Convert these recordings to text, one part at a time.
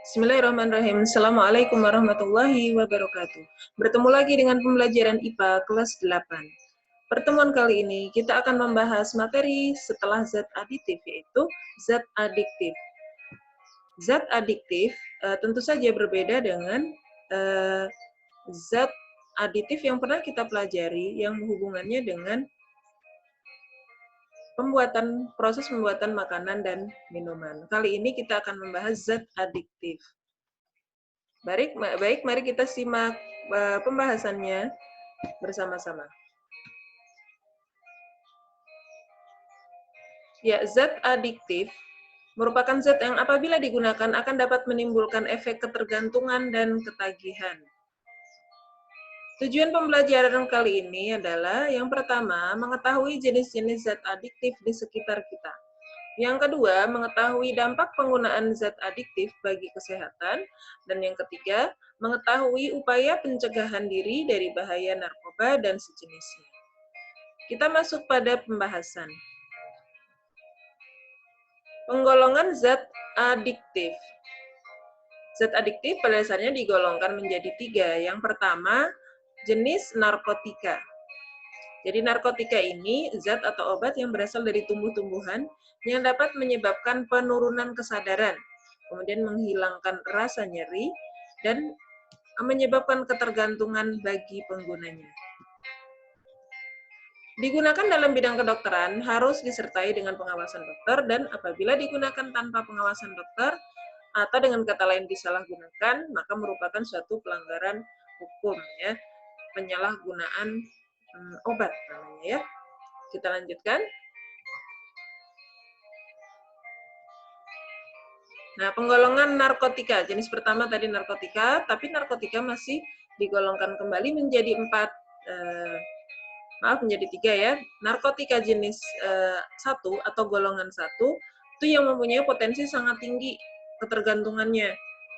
Bismillahirrahmanirrahim. Assalamualaikum warahmatullahi wabarakatuh. Bertemu lagi dengan pembelajaran IPA kelas 8. Pertemuan kali ini kita akan membahas materi setelah zat aditif, yaitu zat adiktif. Zat adiktif tentu saja berbeda dengan zat aditif yang pernah kita pelajari yang hubungannya dengan proses pembuatan makanan dan minuman. Kali ini kita akan membahas zat adiktif. Baik, mari kita simak pembahasannya bersama-sama. Ya, zat adiktif merupakan zat yang apabila digunakan akan dapat menimbulkan efek ketergantungan dan ketagihan. Tujuan pembelajaran kali ini adalah yang pertama, mengetahui jenis-jenis zat adiktif di sekitar kita. Yang kedua, mengetahui dampak penggunaan zat adiktif bagi kesehatan. Dan yang ketiga, mengetahui upaya pencegahan diri dari bahaya narkoba dan sejenisnya. Kita masuk pada pembahasan. Penggolongan zat adiktif. Zat adiktif pada dasarnya digolongkan menjadi 3. Yang pertama, jenis narkotika. Jadi narkotika ini zat atau obat yang berasal dari tumbuh-tumbuhan yang dapat menyebabkan penurunan kesadaran, kemudian menghilangkan rasa nyeri, dan menyebabkan ketergantungan bagi penggunanya. Digunakan dalam bidang kedokteran harus disertai dengan pengawasan dokter, dan apabila digunakan tanpa pengawasan dokter atau dengan kata lain disalahgunakan, maka merupakan suatu pelanggaran hukum, ya, penyalahgunaan obat namanya, ya. Kita lanjutkan. Nah, penggolongan narkotika, jenis pertama tadi narkotika, tapi narkotika masih digolongkan kembali menjadi 3 ya. Narkotika jenis 1 atau golongan 1 itu yang mempunyai potensi sangat tinggi ketergantungannya,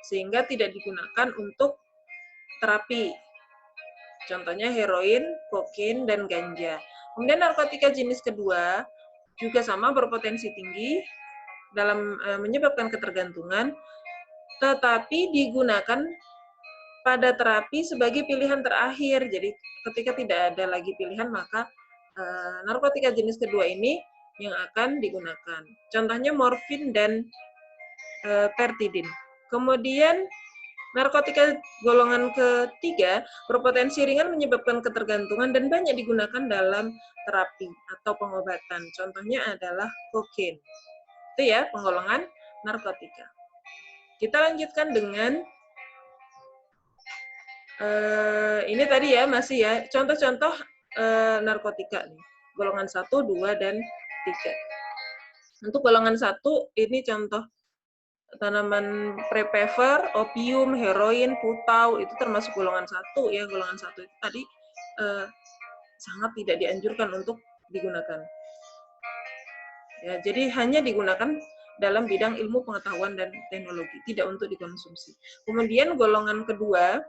sehingga tidak digunakan untuk terapi. Contohnya heroin, kokain, dan ganja. Kemudian narkotika jenis kedua juga sama berpotensi tinggi dalam menyebabkan ketergantungan, tetapi digunakan pada terapi sebagai pilihan terakhir. Jadi ketika tidak ada lagi pilihan, maka narkotika jenis kedua ini yang akan digunakan. Contohnya morfin dan pertidin. Kemudian narkotika golongan ketiga berpotensi ringan menyebabkan ketergantungan dan banyak digunakan dalam terapi atau pengobatan. Contohnya adalah kokain. Itu ya penggolongan narkotika. Kita lanjutkan dengan ini tadi ya, masih ya, contoh-contoh narkotika nih. Golongan 1, 2, dan 3. Untuk golongan 1, ini contoh tanaman prepever, opium, heroin, putau, itu termasuk golongan 1 ya. Golongan 1 itu tadi sangat tidak dianjurkan untuk digunakan. Ya, jadi hanya digunakan dalam bidang ilmu pengetahuan dan teknologi, tidak untuk dikonsumsi. Kemudian golongan kedua,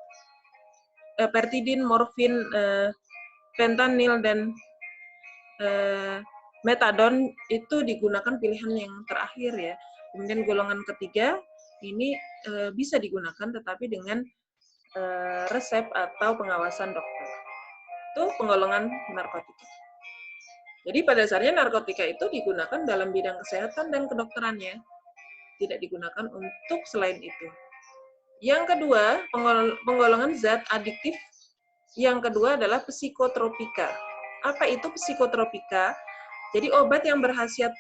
pertidin, morfin, fentanyl, dan metadon itu digunakan pilihan yang terakhir ya. Kemudian golongan ketiga ini bisa digunakan tetapi dengan resep atau pengawasan dokter. Itu penggolongan narkotika. Jadi pada dasarnya narkotika itu digunakan dalam bidang kesehatan dan kedokterannya, tidak digunakan untuk selain itu. Yang kedua, penggolongan zat adiktif yang kedua adalah psikotropika. Apa itu psikotropika? Jadi obat yang berkhasiat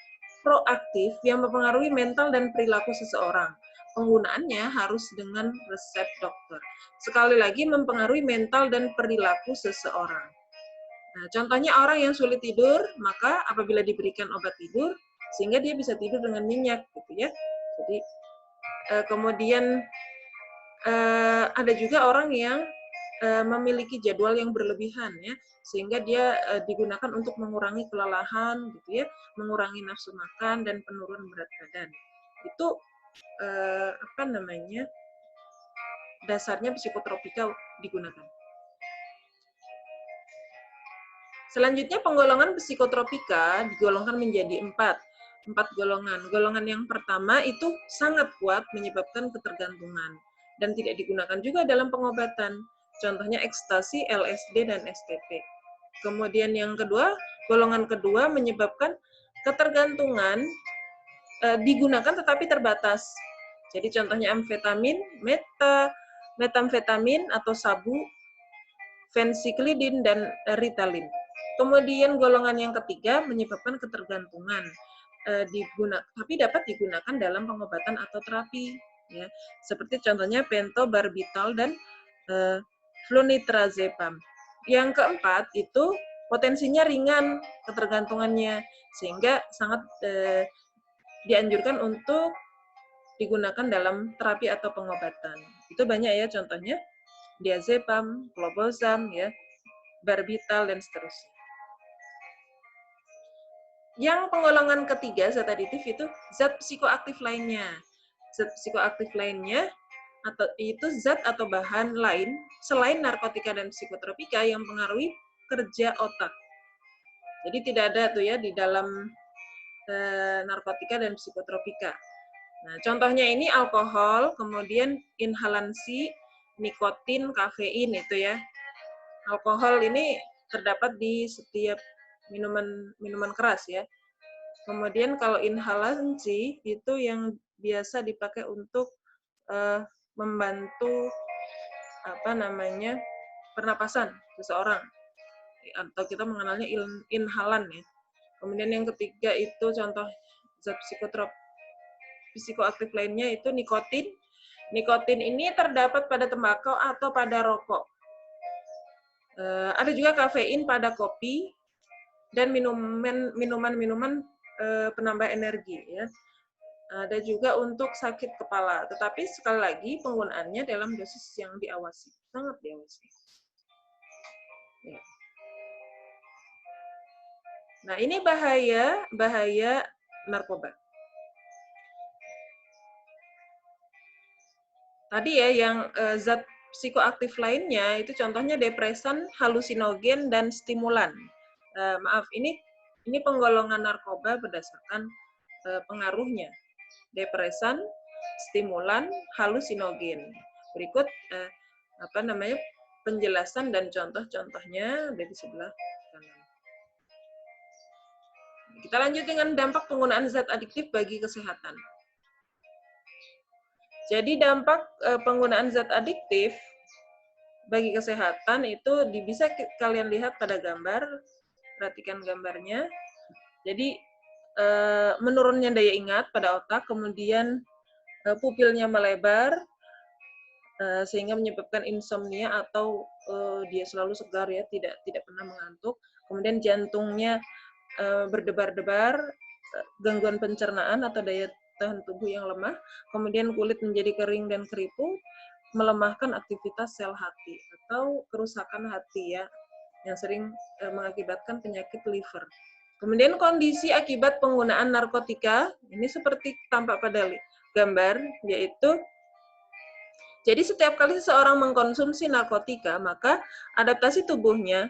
proaktif yang mempengaruhi mental dan perilaku seseorang. Penggunaannya harus dengan resep dokter. Sekali lagi, mempengaruhi mental dan perilaku seseorang. Nah, contohnya orang yang sulit tidur, maka apabila diberikan obat tidur, sehingga dia bisa tidur dengan nyenyak, gitu ya. Jadi kemudian ada juga orang yang memiliki jadwal yang berlebihan ya, sehingga dia digunakan untuk mengurangi kelelahan, gitu ya, mengurangi nafsu makan dan penurunan berat badan. Itu dasarnya psikotropika digunakan. Selanjutnya penggolongan psikotropika digolongkan menjadi 4. 4 golongan. Golongan yang pertama itu sangat kuat menyebabkan ketergantungan dan tidak digunakan juga dalam pengobatan. Contohnya ekstasi, LSD, dan STP. Kemudian yang kedua, golongan kedua menyebabkan ketergantungan digunakan tetapi terbatas. Jadi contohnya amfetamin, metamfetamin atau sabu, fensiklidin, dan ritalin. Kemudian golongan yang ketiga menyebabkan ketergantungan, tapi dapat digunakan dalam pengobatan atau terapi, ya. Seperti contohnya pentobarbital dan flunitrazepam. Yang keempat itu potensinya ringan ketergantungannya, sehingga sangat dianjurkan untuk digunakan dalam terapi atau pengobatan. Itu banyak ya contohnya, diazepam, clobazam, ya, barbital, dan seterusnya. Yang penggolongan ketiga zat aditif itu zat psikoaktif lainnya. Zat psikoaktif lainnya atau itu zat atau bahan lain selain narkotika dan psikotropika yang mempengaruhi kerja otak. Jadi tidak ada tuh ya di dalam narkotika dan psikotropika. Nah, contohnya ini alkohol, kemudian inhalansi, nikotin, kafein itu ya. Alkohol ini terdapat di setiap minuman keras ya. Kemudian kalau inhalansi itu yang biasa dipakai untuk membantu pernapasan seseorang, atau kita mengenalnya inhalan ya. Kemudian yang ketiga itu contoh zat psikoaktif lainnya itu nikotin. Nikotin ini terdapat pada tembakau atau pada rokok. Ada juga kafein pada kopi dan minuman penambah energi ya. Ada juga untuk sakit kepala, tetapi sekali lagi penggunaannya dalam dosis yang diawasi, sangat diawasi. Ya. Nah, ini bahaya narkoba. Tadi ya yang zat psikoaktif lainnya itu contohnya depresan, halusinogen, dan stimulan. Maaf, ini penggolongan narkoba berdasarkan pengaruhnya. Depresan, stimulan, halusinogen. Berikut penjelasan dan contoh-contohnya ada di sebelah kanan. Kita lanjut dengan dampak penggunaan zat adiktif bagi kesehatan. Jadi dampak penggunaan zat adiktif bagi kesehatan itu bisa kalian lihat pada gambar, perhatikan gambarnya. Jadi menurunnya daya ingat pada otak, kemudian pupilnya melebar, sehingga menyebabkan insomnia atau dia selalu segar ya, tidak pernah mengantuk. Kemudian jantungnya berdebar-debar, gangguan pencernaan atau daya tahan tubuh yang lemah, kemudian kulit menjadi kering dan keriput, melemahkan aktivitas sel hati atau kerusakan hati ya, yang sering mengakibatkan penyakit liver. Kemudian kondisi akibat penggunaan narkotika, ini seperti tampak pada gambar, yaitu jadi setiap kali seseorang mengkonsumsi narkotika, maka adaptasi tubuhnya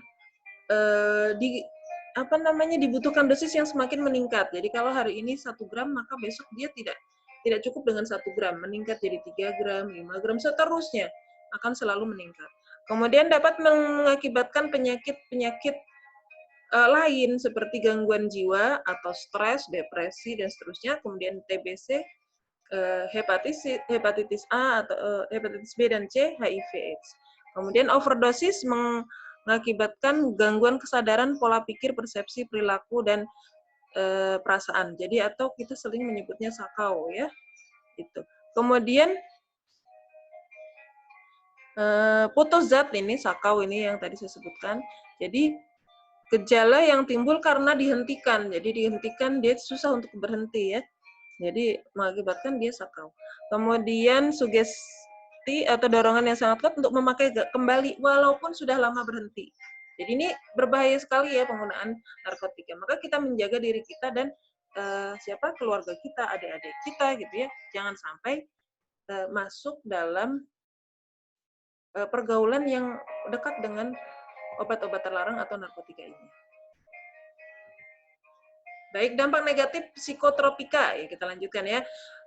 dibutuhkan dosis yang semakin meningkat. Jadi kalau hari ini 1 gram, maka besok dia tidak cukup dengan 1 gram, meningkat jadi 3 gram, 5 gram, seterusnya akan selalu meningkat. Kemudian dapat mengakibatkan penyakit-penyakit lain seperti gangguan jiwa atau stres, depresi, dan seterusnya. Kemudian TBC, hepatitis A atau hepatitis B dan C, HIV/AIDS. Kemudian overdosis mengakibatkan gangguan kesadaran, pola pikir, persepsi, perilaku, dan perasaan. Jadi atau kita sering menyebutnya sakau ya. Gitu. Kemudian putus zat ini, sakau ini yang tadi saya sebutkan. Jadi gejala yang timbul karena dihentikan. Jadi dihentikan dia susah untuk berhenti ya. Jadi mengakibatkan dia sakau. Kemudian sugesti atau dorongan yang sangat kuat untuk memakai kembali walaupun sudah lama berhenti. Jadi ini berbahaya sekali ya penggunaan narkotika. Maka kita menjaga diri kita dan keluarga kita, adik-adik kita gitu ya. Jangan sampai masuk dalam pergaulan yang dekat dengan obat-obat terlarang atau narkotika ini. Baik, dampak negatif psikotropika. Ya, kita lanjutkan ya.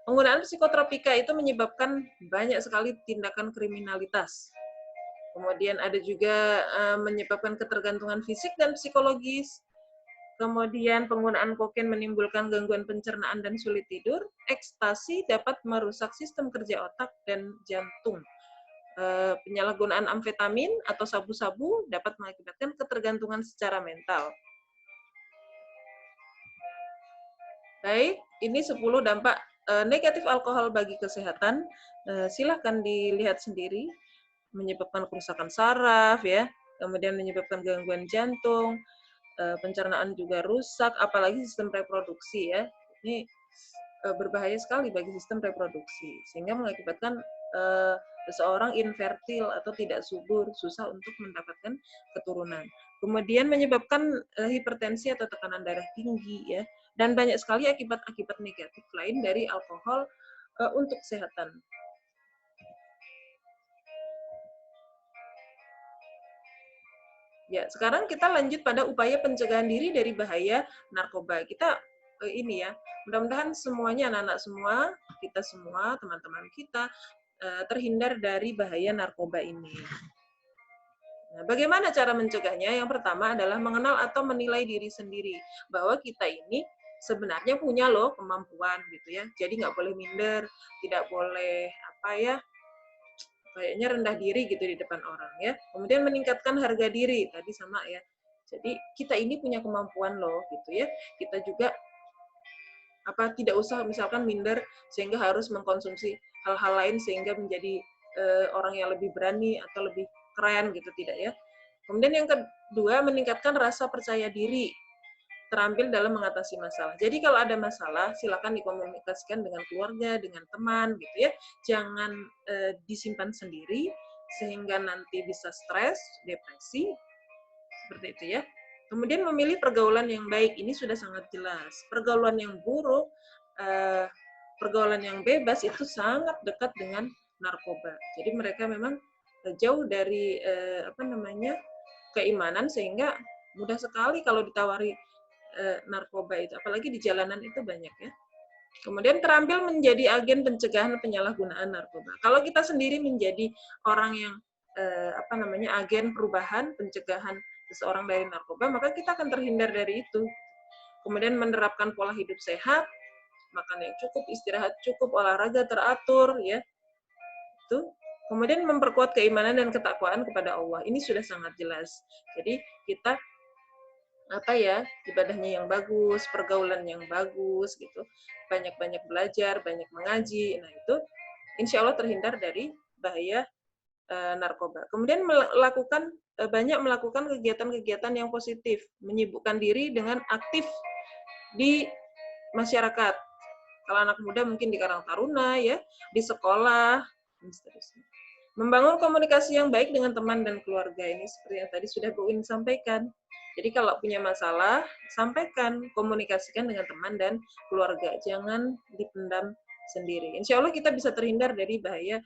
Penggunaan psikotropika itu menyebabkan banyak sekali tindakan kriminalitas. Kemudian ada juga menyebabkan ketergantungan fisik dan psikologis. Kemudian penggunaan kokain menimbulkan gangguan pencernaan dan sulit tidur. Ekstasi dapat merusak sistem kerja otak dan jantung. Penyalahgunaan amfetamin atau sabu-sabu dapat mengakibatkan ketergantungan secara mental. Baik, ini 10 dampak negatif alkohol bagi kesehatan. Silahkan dilihat sendiri. Menyebabkan kerusakan saraf, ya, kemudian menyebabkan gangguan jantung, pencernaan juga rusak, apalagi sistem reproduksi, ya. Ini berbahaya sekali bagi sistem reproduksi, sehingga mengakibatkan seseorang infertil atau tidak subur, susah untuk mendapatkan keturunan. Kemudian menyebabkan hipertensi atau tekanan darah tinggi, ya, dan banyak sekali akibat-akibat negatif lain dari alkohol untuk kesehatan. Ya, sekarang kita lanjut pada upaya pencegahan diri dari bahaya narkoba. Kita ini ya, mudah-mudahan semuanya anak-anak semua, kita semua, teman-teman kita terhindar dari bahaya narkoba ini. Nah, bagaimana cara mencegahnya? Yang pertama adalah mengenal atau menilai diri sendiri, bahwa kita ini sebenarnya punya loh kemampuan gitu ya. Jadi nggak boleh minder, tidak boleh apa ya, kayaknya rendah diri gitu di depan orang ya. Kemudian meningkatkan harga diri, tadi sama ya. Jadi kita ini punya kemampuan loh gitu ya. Kita juga tidak usah misalkan minder sehingga harus mengkonsumsi hal-hal lain sehingga menjadi orang yang lebih berani atau lebih keren gitu, tidak ya. Kemudian yang kedua, meningkatkan rasa percaya diri, terampil dalam mengatasi masalah. Jadi kalau ada masalah, silakan dikomunikasikan dengan keluarga, dengan teman, gitu ya. Jangan disimpan sendiri sehingga nanti bisa stres, depresi, seperti itu ya. Kemudian memilih pergaulan yang baik, ini sudah sangat jelas. Pergaulan yang buruk, pergaulan yang bebas itu sangat dekat dengan narkoba. Jadi mereka memang jauh dari keimanan sehingga mudah sekali kalau ditawari narkoba itu, apalagi di jalanan itu banyak ya. Kemudian terampil menjadi agen pencegahan penyalahgunaan narkoba. Kalau kita sendiri menjadi orang yang agen perubahan pencegahan seseorang dari narkoba, maka kita akan terhindar dari itu. Kemudian menerapkan pola hidup sehat, makan yang cukup, istirahat cukup, olahraga teratur, ya. Itu. Kemudian memperkuat keimanan dan ketakwaan kepada Allah. Ini sudah sangat jelas. Jadi kita ibadahnya yang bagus, pergaulan yang bagus gitu, banyak-banyak belajar, banyak mengaji. Nah itu insya Allah terhindar dari bahaya narkoba. Kemudian banyak melakukan kegiatan-kegiatan yang positif, menyibukkan diri dengan aktif di masyarakat. Kalau anak muda mungkin di Karang Taruna ya, di sekolah dan seterusnya. Membangun komunikasi yang baik dengan teman dan keluarga, ini seperti yang tadi sudah Bu Win sampaikan. Jadi kalau punya masalah, sampaikan, komunikasikan dengan teman dan keluarga, jangan dipendam sendiri. Insya Allah kita bisa terhindar dari bahaya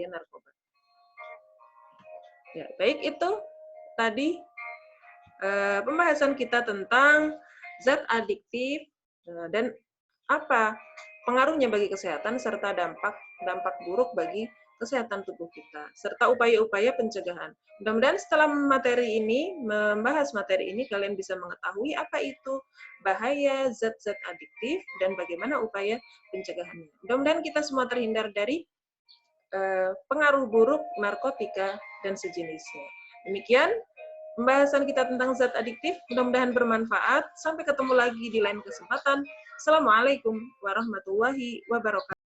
narkoba. Ya, baik, itu tadi pembahasan kita tentang zat adiktif dan apa pengaruhnya bagi kesehatan serta dampak buruk bagi kesehatan tubuh kita serta upaya-upaya pencegahan. Mudah-mudahan setelah membahas materi ini kalian bisa mengetahui apa itu bahaya zat-zat adiktif dan bagaimana upaya pencegahannya. Mudah-mudahan kita semua terhindar dari pengaruh buruk narkotika dan sejenisnya. Demikian pembahasan kita tentang zat adiktif, mudah-mudahan bermanfaat. Sampai ketemu lagi di lain kesempatan. Assalamualaikum warahmatullahi wabarakatuh.